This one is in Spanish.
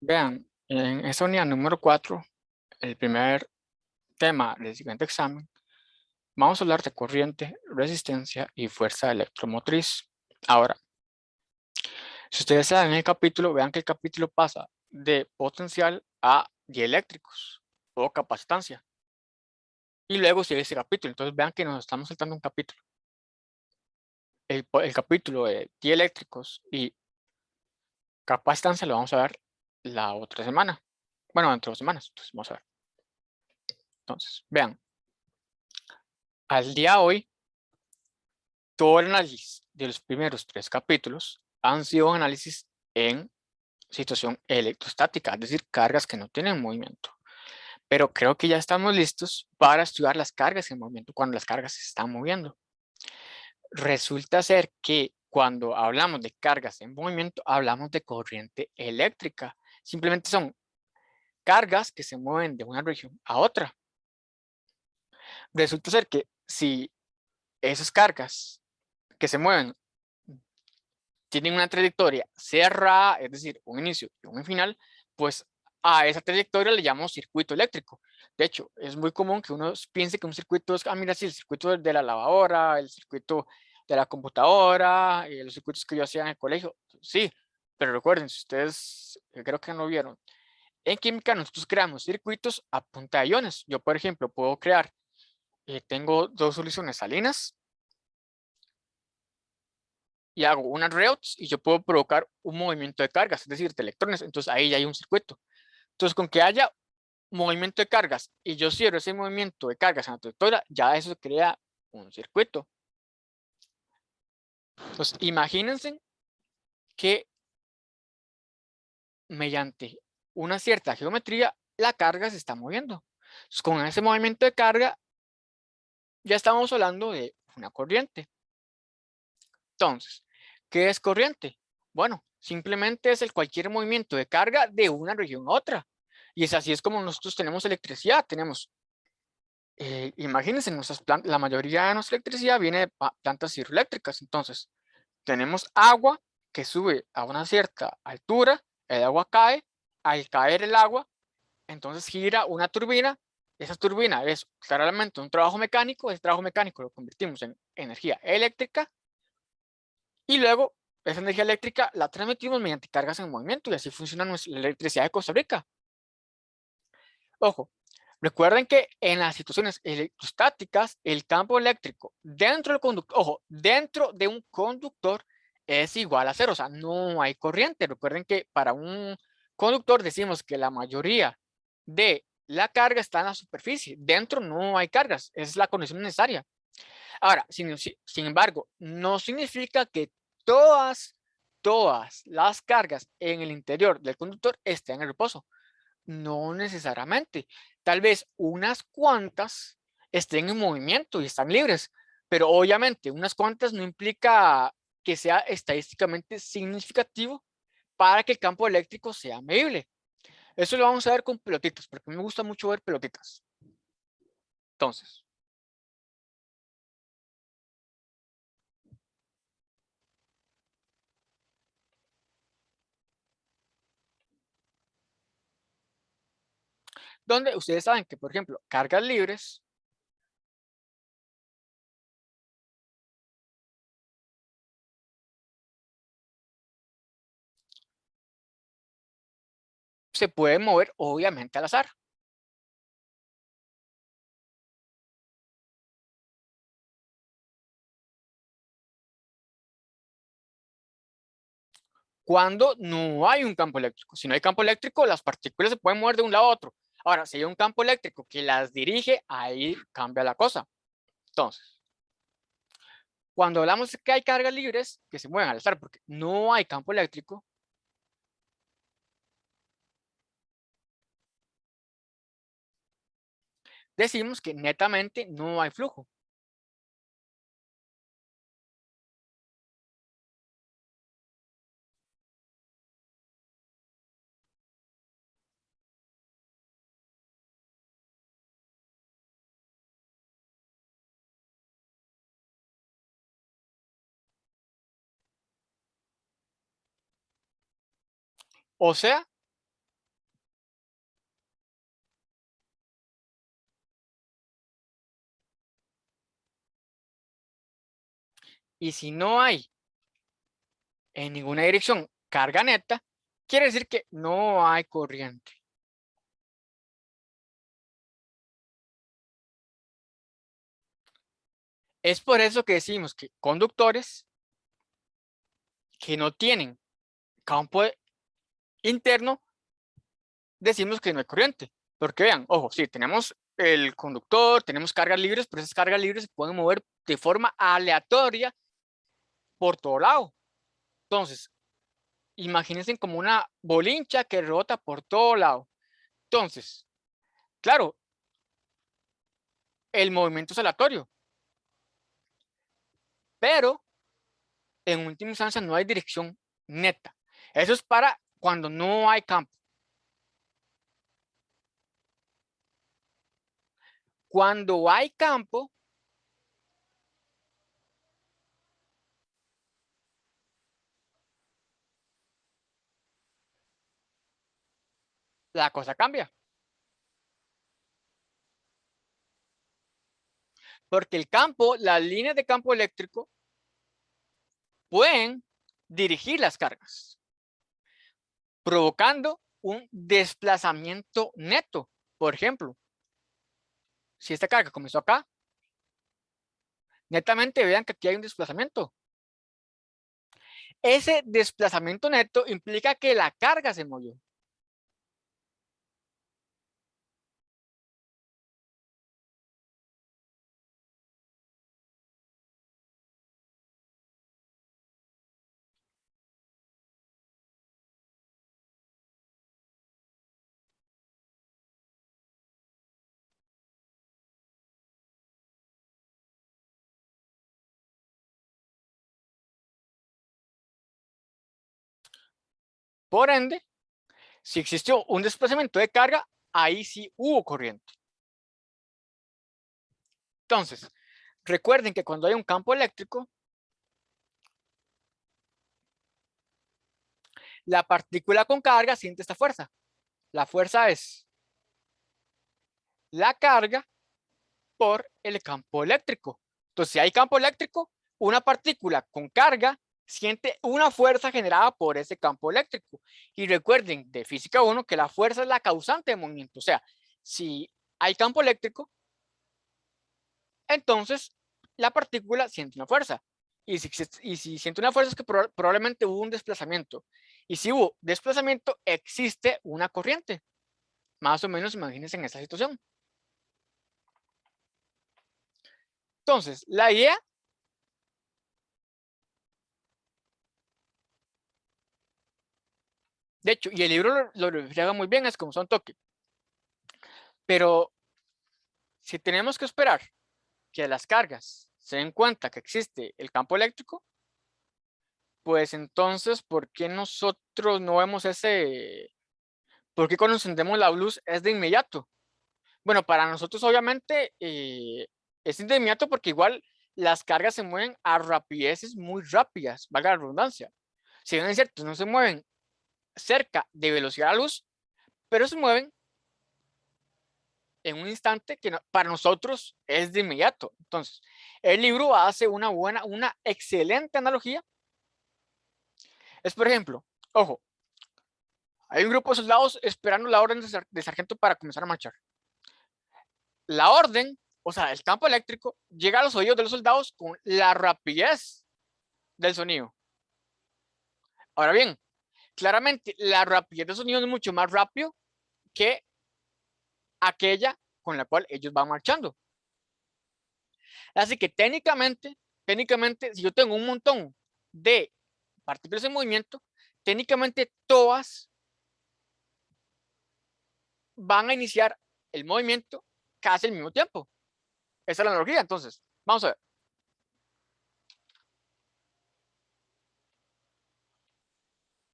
Vean, en esta unidad número 4, el primer tema del siguiente examen, vamos a hablar de corriente, resistencia y fuerza electromotriz. Ahora, si ustedes se dan en el capítulo, vean que el capítulo pasa de potencial a dieléctricos o capacitancia. Y luego sigue ese capítulo. Entonces vean que nos estamos saltando un capítulo. El capítulo de dieléctricos y capacitancia lo vamos a ver la otra semana. Bueno, dentro de 2 semanas. Entonces vamos a ver. Entonces, vean. Al día de hoy, todo el análisis de los primeros 3 capítulos han sido análisis en situación electrostática, es decir, cargas que no tienen movimiento. Pero creo que ya estamos listos para estudiar las cargas en movimiento cuando las cargas se están moviendo. Resulta ser que cuando hablamos de cargas en movimiento, hablamos de corriente eléctrica. Simplemente son cargas que se mueven de una región a otra. Resulta ser que si esas cargas que se mueven tienen una trayectoria cerrada, es decir, un inicio y un final, pues a esa trayectoria le llamamos circuito eléctrico. De hecho, es muy común que uno piense que un circuito es, mira, sí, el circuito de la lavadora, el circuito de la computadora, los circuitos que yo hacía en el colegio. Sí, pero recuerden, si ustedes, creo que no lo vieron, en química nosotros creamos circuitos a punta de iones. Yo, por ejemplo, puedo crear, tengo 2 soluciones salinas, y hago unas redox y yo puedo provocar un movimiento de cargas, es decir, de electrones. Entonces ahí ya hay un circuito. Entonces con que haya movimiento de cargas y yo cierro ese movimiento de cargas en la trayectoria, ya eso crea un circuito. Entonces imagínense que mediante una cierta geometría la carga se está moviendo. Entonces, con ese movimiento de carga ya estamos hablando de una corriente. Entonces, ¿qué es corriente? Bueno, simplemente es el cualquier movimiento de carga de una región a otra. Y es así es como nosotros tenemos electricidad. Tenemos, imagínense, la mayoría de nuestra electricidad viene de plantas hidroeléctricas. Entonces, tenemos agua que sube a una cierta altura, el agua cae, al caer el agua, entonces gira una turbina. Esa turbina es claramente un trabajo mecánico. Ese trabajo mecánico lo convertimos en energía eléctrica y luego esa energía eléctrica la transmitimos mediante cargas en movimiento y así funciona nuestra electricidad de Costa Rica. Ojo, recuerden que en las situaciones electrostáticas, el campo eléctrico dentro del conductor, ojo, dentro de un conductor es igual a cero, o sea, no hay corriente. Recuerden que para un conductor decimos que la mayoría de la carga está en la superficie, dentro no hay cargas, esa es la condición necesaria. Ahora, sin embargo, no significa que todas, todas las cargas en el interior del conductor estén en reposo. No necesariamente. Tal vez unas cuantas estén en movimiento y están libres, pero obviamente unas cuantas no implica que sea estadísticamente significativo para que el campo eléctrico sea medible. Eso lo vamos a ver con pelotitas, porque me gusta mucho ver pelotitas. Entonces, donde ustedes saben que, por ejemplo, cargas libres se pueden mover obviamente al azar. Cuando no hay un campo eléctrico. Si no hay campo eléctrico, las partículas se pueden mover de un lado a otro. Ahora, si hay un campo eléctrico que las dirige, ahí cambia la cosa. Entonces, cuando hablamos de que hay cargas libres que se mueven al azar porque no hay campo eléctrico, decimos que netamente no hay flujo. O sea, Y si no hay en ninguna dirección carga neta, quiere decir que no hay corriente. Es por eso que decimos que conductores que no tienen campo interno, decimos que no hay corriente. Porque vean, ojo, sí, tenemos el conductor, tenemos cargas libres, pero esas cargas libres se pueden mover de forma aleatoria por todo lado. Entonces, imagínense como una bolincha que rebota por todo lado. Entonces, claro, el movimiento es aleatorio, pero en última instancia no hay dirección neta. Eso es para cuando no hay campo. Cuando hay campo, la cosa cambia. Porque el campo, las líneas de campo eléctrico pueden dirigir las cargas, provocando un desplazamiento neto. Por ejemplo, si esta carga comenzó acá, netamente vean que aquí hay un desplazamiento. Ese desplazamiento neto implica que la carga se movió. Por ende, si existió un desplazamiento de carga, ahí sí hubo corriente. Entonces, recuerden que cuando hay un campo eléctrico, la partícula con carga siente esta fuerza. La fuerza es la carga por el campo eléctrico. Entonces, si hay campo eléctrico, una partícula con carga siente una fuerza generada por ese campo eléctrico. Y recuerden de física 1 que la fuerza es la causante de movimiento. O sea, si hay campo eléctrico, entonces la partícula siente una fuerza. Y si siente una fuerza es que probablemente hubo un desplazamiento. Y si hubo desplazamiento, existe una corriente. Más o menos imagínense en esta situación. Entonces, la idea de hecho, y el libro lo refleja muy bien, es como son toque. Pero si tenemos que esperar que las cargas se den cuenta que existe el campo eléctrico, pues entonces, ¿por qué nosotros no vemos ese? ¿Por qué cuando encendemos la luz es de inmediato? Bueno, para nosotros obviamente es de inmediato porque igual las cargas se mueven a rapideces muy rápidas, valga la redundancia. Si bien es cierto, no se mueven cerca de velocidad de la luz, pero se mueven en un instante que para nosotros es de inmediato. Entonces, el libro hace una excelente analogía. Es, por ejemplo, ojo, hay un grupo de soldados esperando la orden de sargento para comenzar a marchar. La orden, o sea, el campo eléctrico, llega a los oídos de los soldados con la rapidez del sonido. Ahora bien, claramente la rapidez del sonido es mucho más rápido que aquella con la cual ellos van marchando. Así que técnicamente, si yo tengo un montón de partículas en movimiento, técnicamente todas van a iniciar el movimiento casi al mismo tiempo. Esa es la analogía. Entonces, vamos a ver.